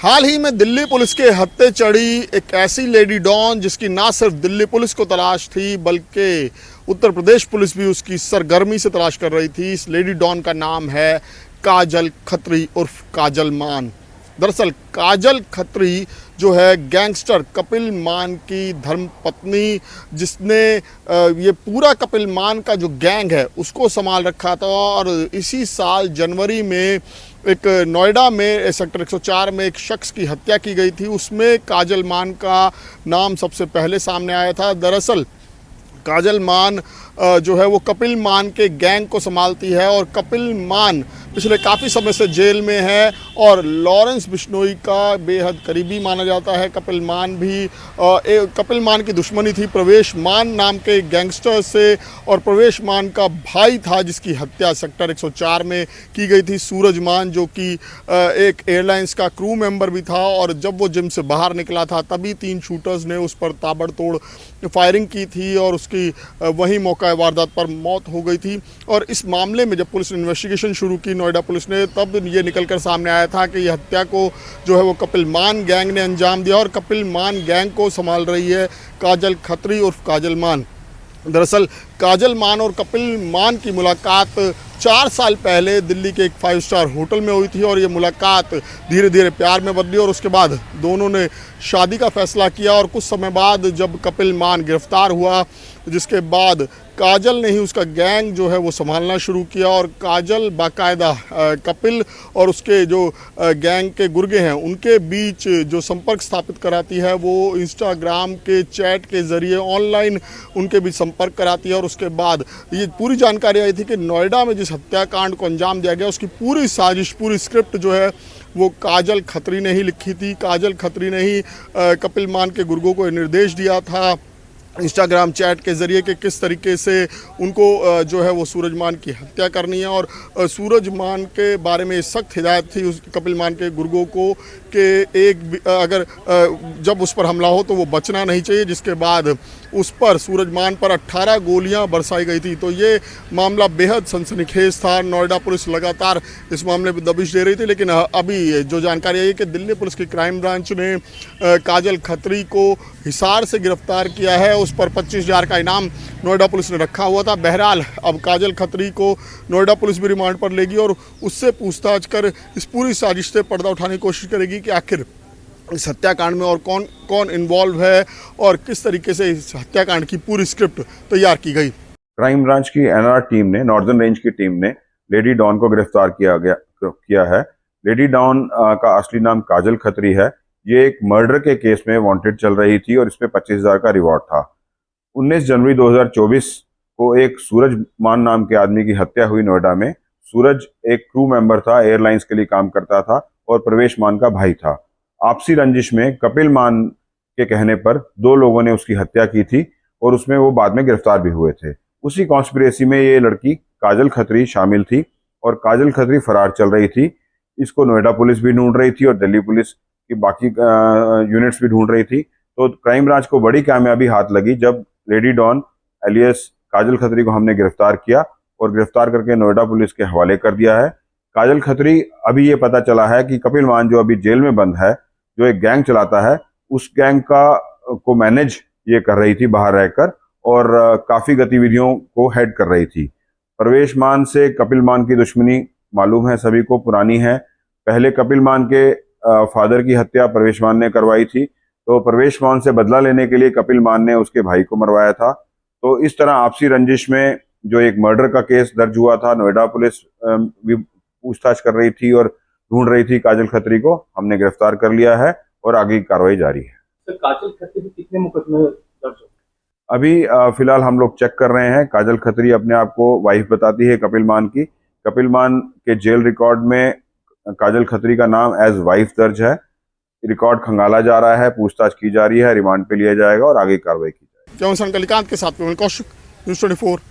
हाल ही में दिल्ली पुलिस के हत्थे चढ़ी एक ऐसी लेडी डॉन जिसकी ना सिर्फ दिल्ली पुलिस को तलाश थी बल्कि उत्तर प्रदेश पुलिस भी उसकी सरगर्मी से तलाश कर रही थी। इस लेडी डॉन का नाम है काजल खत्री उर्फ काजल मान। दरअसल काजल खत्री जो है गैंगस्टर कपिल मान की धर्मपत्नी, जिसने ये पूरा कपिल मान का जो गैंग है उसको संभाल रखा था। और इसी साल जनवरी में एक नोएडा में सेक्टर 104 में एक शख्स की हत्या की गई थी। उसमें काजल मान का नाम सबसे पहले सामने आया था। दरअसल काजल मान जो है वो कपिल मान के गैंग को संभालती है और कपिल मान पिछले काफ़ी समय से जेल में है और लॉरेंस बिश्नोई का बेहद करीबी माना जाता है। कपिल मान भी कपिल मान की दुश्मनी थी प्रवेश मान नाम के गैंगस्टर से, और प्रवेश मान का भाई था जिसकी हत्या सेक्टर 104 में की गई थी, सूरज मान, जो कि एक एयरलाइंस का क्रू मेंबर भी था। और जब वो जिम से बाहर निकला था तभी 3 शूटर्स ने उस पर ताबड़तोड़ फायरिंग की थी और उसकी वहीं मौका वारदात पर मौत हो गई थी। और इस मामले में जब पुलिस ने इन्वेस्टिगेशन शुरू की नोएडा पुलिस ने, तब ये निकलकर सामने आया था कि यह हत्या को जो है वो कपिल मान गैंग ने अंजाम दिया और कपिल मान गैंग को संभाल रही है काजल खत्री उर्फ काजल मान। दरअसल काजल मान और कपिल मान की मुलाकात 4 साल पहले दिल्ली के एक 5 स्टार होटल में हुई थी और ये मुलाकात धीरे धीरे प्यार में बदली और उसके बाद दोनों ने शादी का फैसला किया। और कुछ समय बाद जब कपिल मान गिरफ्तार हुआ, जिसके बाद काजल ने ही उसका गैंग जो है वो संभालना शुरू किया और काजल बाकायदा कपिल और उसके जो गैंग के गुर्गे हैं उनके बीच जो संपर्क स्थापित कराती है, वो इंस्टाग्राम के चैट के ज़रिए ऑनलाइन उनके बीच संपर्क कराती है। और उसके बाद ये पूरी जानकारी आई थी कि नोएडा में जिस हत्याकांड को अंजाम दिया गया उसकी पूरी साजिश, पूरी स्क्रिप्ट जो है वो काजल खत्री ने ही लिखी थी। काजल खत्री ने ही कपिल मान के गुर्गों को निर्देश दिया था इंस्टाग्राम चैट के ज़रिए कि किस तरीके से उनको जो है वो सूरज मान की हत्या करनी है। और सूरज मान के बारे में सख्त हिदायत थी उस कपिल मान के गुर्गों को कि अगर जब उस पर हमला हो तो वो बचना नहीं चाहिए, जिसके बाद उस पर सूरज मान पर 18 गोलियां बरसाई गई थी। तो ये मामला बेहद सनसनीखेज था। नोएडा पुलिस लगातार इस मामले में दबिश दे रही थी, लेकिन अभी जो जानकारी आई है कि दिल्ली पुलिस की क्राइम ब्रांच ने काजल खत्री को हिसार से गिरफ्तार किया है। उस पर 25,000 का इनाम नोएडा पुलिस ने रखा हुआ था। बहरहाल अब काजल खत्री को नोएडा पुलिस भी रिमांड पर लेगी और उससे पूछताछ कर इस पूरी साजिश से पर्दा उठाने की कोशिश करेगी कि आखिर इस हत्याकांड में और कौन कौन इन्वॉल्व है और किस तरीके से इस हत्याकांड की पूरी स्क्रिप्ट तैयार की गई। क्राइम ब्रांच की एनआर टीम ने, नॉर्दर्न रेंज की टीम ने लेडी डॉन को गिरफ्तार किया है। लेडी डॉन का असली नाम काजल खत्री है। ये एक मर्डर के केस में वांटेड चल रही थी और इसमें 25,000 का रिवॉर्ड था। 19 जनवरी 2024 को एक सूरज मान नाम के आदमी की हत्या हुई नोएडा में। सूरज एक क्रू मेंबर था, एयरलाइंस के लिए काम करता था और प्रवेश मान का भाई था। आपसी रंजिश में कपिल मान के कहने पर 2 लोगों ने उसकी हत्या की थी और उसमें वो बाद में गिरफ्तार भी हुए थे। उसी कॉन्स्पिरेसी में ये लड़की काजल खत्री शामिल थी और काजल खत्री फरार चल रही थी। इसको नोएडा पुलिस भी ढूंढ रही थी और दिल्ली पुलिस की बाकी यूनिट्स भी ढूंढ रही थी। तो क्राइम ब्रांच को बड़ी कामयाबी हाथ लगी जब लेडी डॉन एलियस काजल खत्री को हमने गिरफ्तार किया और गिरफ्तार करके नोएडा पुलिस के हवाले कर दिया है। काजल खत्री, अभी ये पता चला है कि कपिल मान जो अभी जेल में बंद है, जो एक गैंग चलाता है, उस गैंग को मैनेज ये कर रही थी बाहर रहकर और काफी गतिविधियों को हेड कर रही थी। प्रवेश मान से कपिल मान की दुश्मनी मालूम है सभी को, पुरानी है। पहले कपिल मान के फादर की हत्या प्रवेश मान ने करवाई थी, तो प्रवेश मान से बदला लेने के लिए कपिल मान ने उसके भाई को मरवाया था। तो इस तरह आपसी रंजिश में जो एक मर्डर का केस दर्ज हुआ था, नोएडा पुलिस भी पूछताछ कर रही थी और ढूंढ रही थी काजल खत्री को। हमने गिरफ्तार कर लिया है और आगे की कार्रवाई जारी है। सर, काजल खत्री कितने मुकदमे दर्ज हो? अभी फिलहाल हम लोग चेक कर रहे हैं। काजल खत्री अपने आप को वाइफ बताती है कपिल मान की। कपिल मान के जेल रिकॉर्ड में काजल खत्री का नाम एज वाइफ दर्ज है। रिकॉर्ड खंगाला जा रहा है, पूछताछ की जा रही है, रिमांड पे लिया जाएगा और आगे कार्रवाई की जाएगी। कलिकांत के साथ कौशिक, न्यूज़ 24।